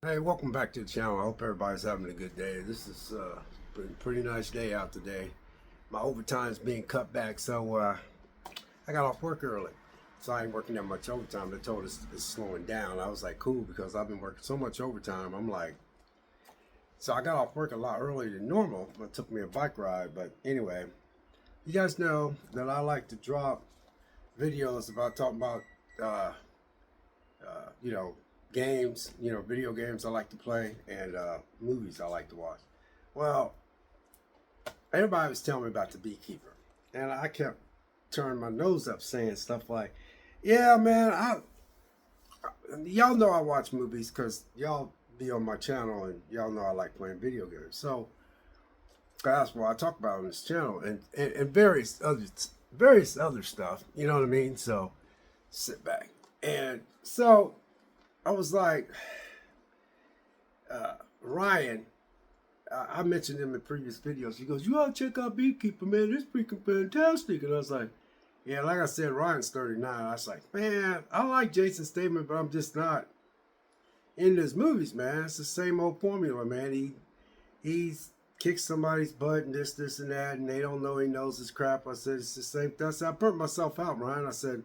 Hey, welcome back to the channel. I hope everybody's having a good day. This is been a pretty nice day out today. My overtime's being cut back, so I got off work early. So I ain't working that much overtime. They told us it's slowing down. I was like, cool, because I've been working so much overtime. I'm like, so I got off work a lot earlier than normal. It took me a bike ride, but anyway, you guys know that I like to drop videos about talking about uh, you know, games, video games I like to play, and movies I like to watch. Well, everybody was telling me about the Beekeeper, and I kept turning my nose up saying stuff like, yeah, man, y'all know I watch movies because y'all be on my channel and y'all know I like playing video games. So that's what I talk about on this channel, and various other stuff, you know what I mean? So sit back. And so I was like, Ryan, I mentioned him in previous videos. He goes, "You ought to check out Beekeeper, man. It's freaking fantastic." And I was like, "Yeah, like I said, Ryan's 39." I was like, "Man, I like Jason Statham, but I'm just not in his movies, man. It's the same old formula, man. He's kicks somebody's butt and this, and that, and they don't know he knows his crap." I said, "It's the same." I burnt myself out, Ryan. I said,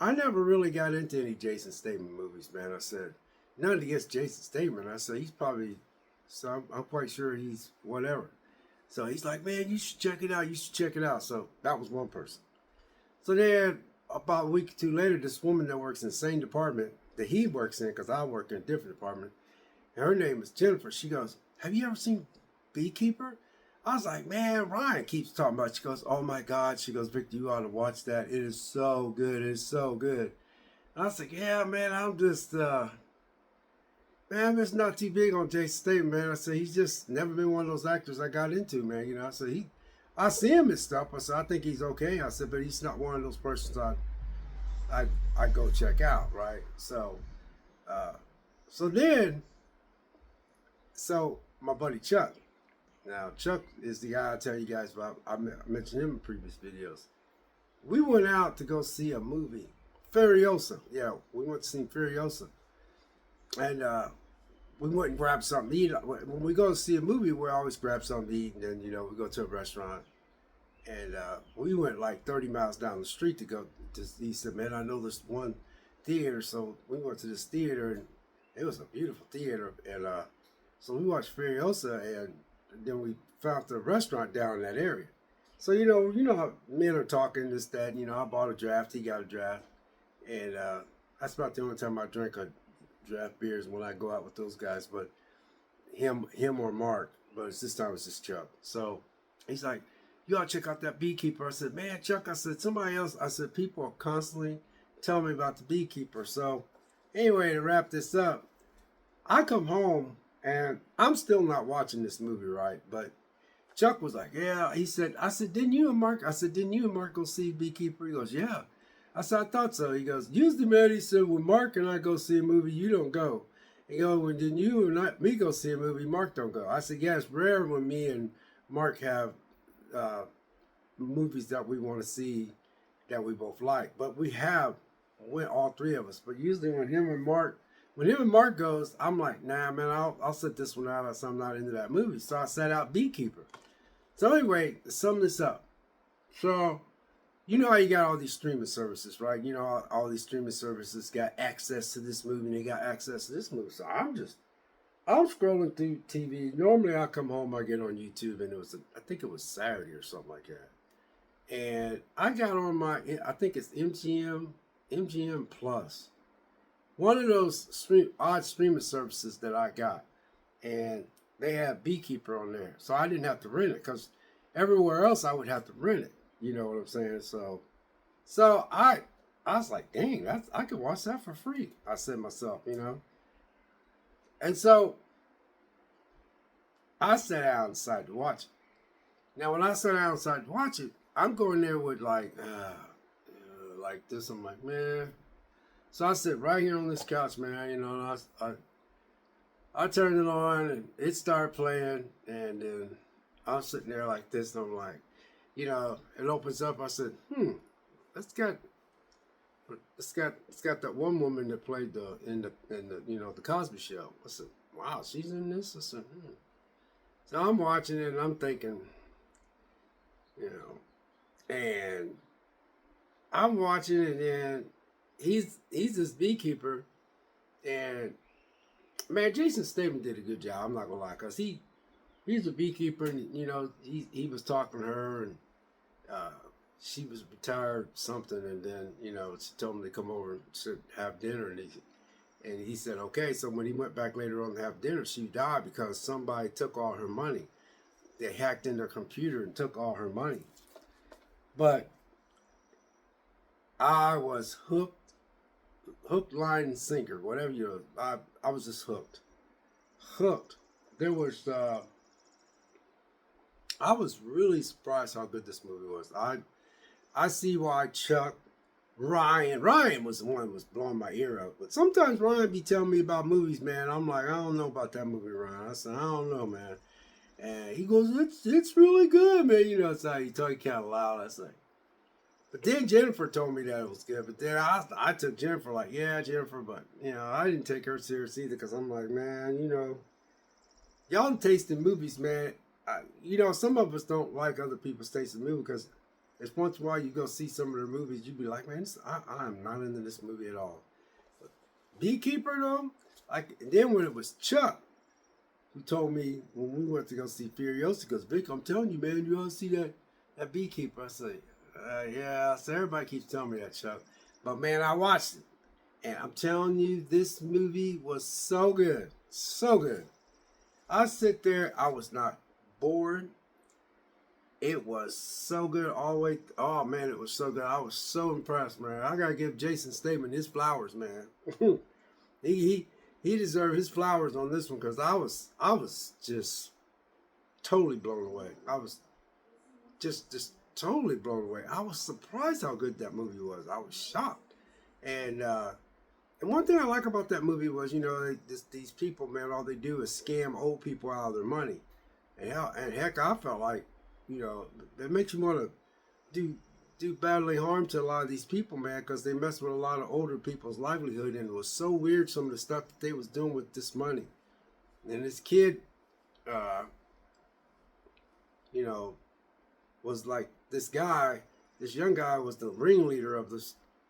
I never really got into any Jason Statham movies, man. I said, none against Jason Statham. I said, he's probably, so I'm quite sure he's whatever. So he's like, man, you should check it out. You should check it out. So that was one person. So then about a week or two later, this woman that works in the same department that he works in, because I work in a different department, and her name is Jennifer. She goes, have you ever seen Beekeeper? I was like, man, Ryan keeps talking about it. She goes, oh my God. She goes, Victor, you ought to watch that. It is so good. It is so good. And I was like, yeah, man, man, I'm just not too big on Jason Statham, man. I said, he's just never been one of those actors I got into, man. I said, I see him and stuff. I said, I think he's okay. I said, but he's not one of those persons I go check out, right? Uh, so then, so my buddy Chuck, now, Chuck is the guy I tell you guys about. I mentioned him in previous videos. We went out to go see a movie, Furiosa. Yeah, we went to see Furiosa. And we went and grabbed something to eat. When we go to see a movie, we always grab something to eat. And then, we go to a restaurant. And we went like 30 miles down the street to go to. He said, man, I know this one theater. So we went to this theater, and it was a beautiful theater. And so we watched Furiosa, and then we found the restaurant down in that area. So you know how men are talking this that. I bought a draft, he got a draft, and that's about the only time I drink a draft beers when I go out with those guys. But him or Mark, but this time it's just Chuck. So he's like, "You ought to check out that Beekeeper." I said, "Man, Chuck," I said, "somebody else." I said, "People are constantly telling me about the Beekeeper." So anyway, to wrap this up, I come home and I'm still not watching this movie, right? But Chuck was like, yeah. He said, I said, didn't you and Mark? I said, didn't you and Mark go see Beekeeper? He goes, yeah. I said, I thought so. He goes, usually, man, he said, when Mark and I go see a movie, you don't go. He goes, when didn't you and me go see a movie, Mark don't go. I said, yeah, it's rare when me and Mark have uh, movies that we want to see that we both like. But we have went all three of us. But usually when him and Mark goes, I'm like, nah, man, I'll set this one out. I'm not into that movie. So I set out Beekeeper. So anyway, to sum this up. So you know how you got all these streaming services, right? All these streaming services got access to this movie and they got access to this movie. So I'm scrolling through TV. Normally I come home, I get on YouTube, and I think it was Saturday or something like that. And I got on I think it's MGM Plus, one of those odd streaming services that I got, and they have Beekeeper on there, so I didn't have to rent it because everywhere else I would have to rent it. You know what I'm saying? So I was like, dang, I could watch that for free. I said to myself. And so I sat down and decided to watch it. Now, when I sat down and decided to watch it, I'm going there with like this. I'm like, man. So I sit right here on this couch, man. And I turned it on and it started playing, and then I'm sitting there like this, and I'm like, it opens up. I said, let's get It's got that one woman that played in the the Cosby Show. I said, wow, she's in this. I said, hmm. So I'm watching it and I'm thinking, you know, and I'm watching it and he's this beekeeper, and man, Jason Statham did a good job. I'm not gonna lie, cause he's a beekeeper, and he was talking to her, and uh, she was retired something, and then she told him to come over and have dinner, and he said okay. So when he went back later on to have dinner, she died because somebody took all her money. They hacked in their computer and took all her money. But I was hook, line, and sinker, whatever I was just hooked. There was I was really surprised how good this movie was. I see why Ryan was the one that was blowing my ear out. But sometimes Ryan be telling me about movies, man. I'm like, I don't know about that movie, Ryan. I said, I don't know, man. And he goes, it's really good, man. That's how he talk kind of loud. I say. But then Jennifer told me that it was good. But then I took Jennifer like, yeah, Jennifer. But, I didn't take her serious either because I'm like, man, y'all taste in movies, man. Some of us don't like other people's taste in movies because it's once in a while you go see some of their movies, you be like, man, I am not into this movie at all. But BeeKeeper, though, and then when it was Chuck who told me when we went to go see Furiosa, he goes, Vic, I'm telling you, man, you ought to see that BeeKeeper. I say, yeah. So everybody keeps telling me that, Chuck. But, man, I watched it. And I'm telling you, this movie was so good. So good. I sit there, I was not bored. It was so good all the way. Oh, man, it was so good. I was so impressed, man. I got to give Jason Statham his flowers, man. he deserved his flowers on this one because I was just totally blown away. I was just totally blown away. I was surprised how good that movie was. I was shocked. And one thing I like about that movie was, these people, man, all they do is scam old people out of their money. And heck, I felt like, it makes you want to do badly harm to a lot of these people, man, because they mess with a lot of older people's livelihood, and it was so weird some of the stuff that they was doing with this money. And this kid, was like this young guy was the ringleader of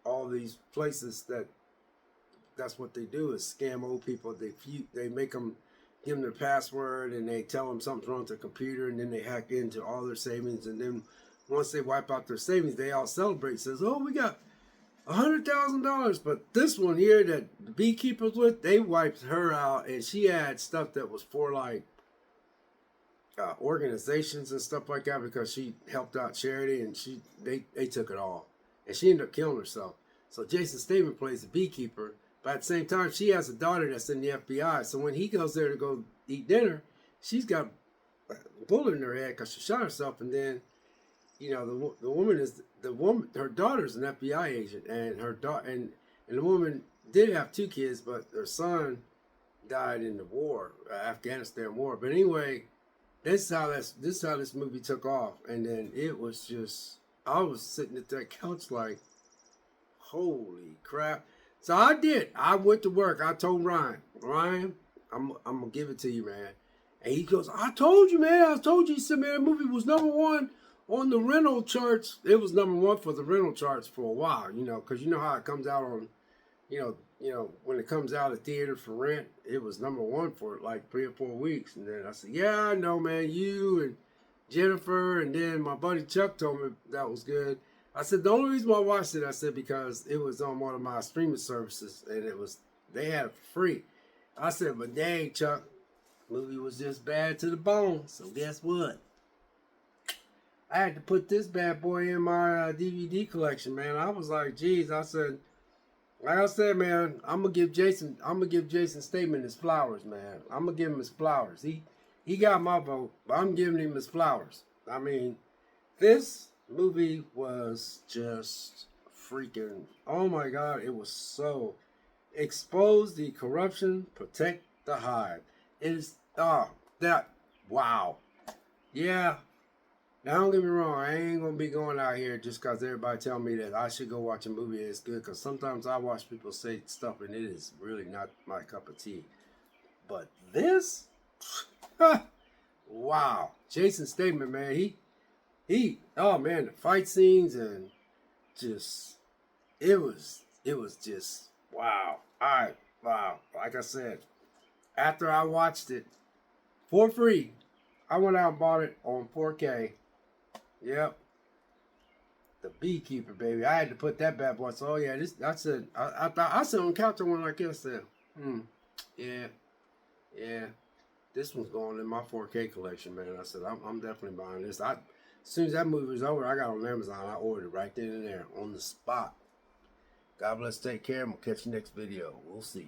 all these places that's what they do is scam old people. They make them give them their password, and they tell them something's wrong with their computer, and then they hack into all their savings, and then once they wipe out their savings, they all celebrate. Says, "Oh, we got $100,000." But this one here that the beekeepers with, they wiped her out, and she had stuff that was for like organizations and stuff like that because she helped out charity, and they took it all, and she ended up killing herself. So Jason Statham plays the beekeeper. But at the same time, she has a daughter that's in the FBI. So when he goes there to go eat dinner, she's got a bullet in her head because she shot herself. And then, the woman. Her daughter's an FBI agent, and her daughter and the woman did have two kids, but her son died in the war, Afghanistan war. But anyway, this is how this movie took off. And then it was just, I was sitting at that couch like, holy crap. So I did. I went to work. I told Ryan, I'm going to give it to you, man. And he goes, I told you, man. I told you. He said, man, the movie was #1 on the rental charts. It was #1 for the rental charts for a while, because you know how it comes out on, when it comes out of theater for rent, it was #1 for like 3 or 4 weeks. And then I said, yeah, I know, man. You and Jennifer, and then my buddy Chuck told me that was good. I said, the only reason why I watched it, I said, because it was on one of my streaming services, and they had it for free. I said, but dang, Chuck, movie was just bad to the bone. So guess what? I had to put this bad boy in my DVD collection, man. I was like, geez, like I said, man, I'm gonna give Jason Statham his flowers, man. I'm gonna give him his flowers. He got my vote, but I'm giving him his flowers. I mean, this movie was just freaking, oh my God, it was so expose the corruption, protect the hive. It is wow. Yeah, Now, don't get me wrong, I ain't gonna be going out here just cause everybody tell me that I should go watch a movie that's good. Cause sometimes I watch people say stuff and it is really not my cup of tea. But this, wow, Jason Statham, man, oh man, the fight scenes and just it was just wow. Wow. Like I said, after I watched it for free, I went out and bought it on 4K. Yep, the BeeKeeper, baby. I had to put that bad boy. So, oh yeah, this. I said, I thought I said on counter one like this. I said, yeah, yeah. This one's going in my 4K collection, man. I said, I'm definitely buying this. As soon as that movie was over, I got on Amazon. I ordered right then and there on the spot. God bless. Take care. I'm gonna catch you next video. We'll see.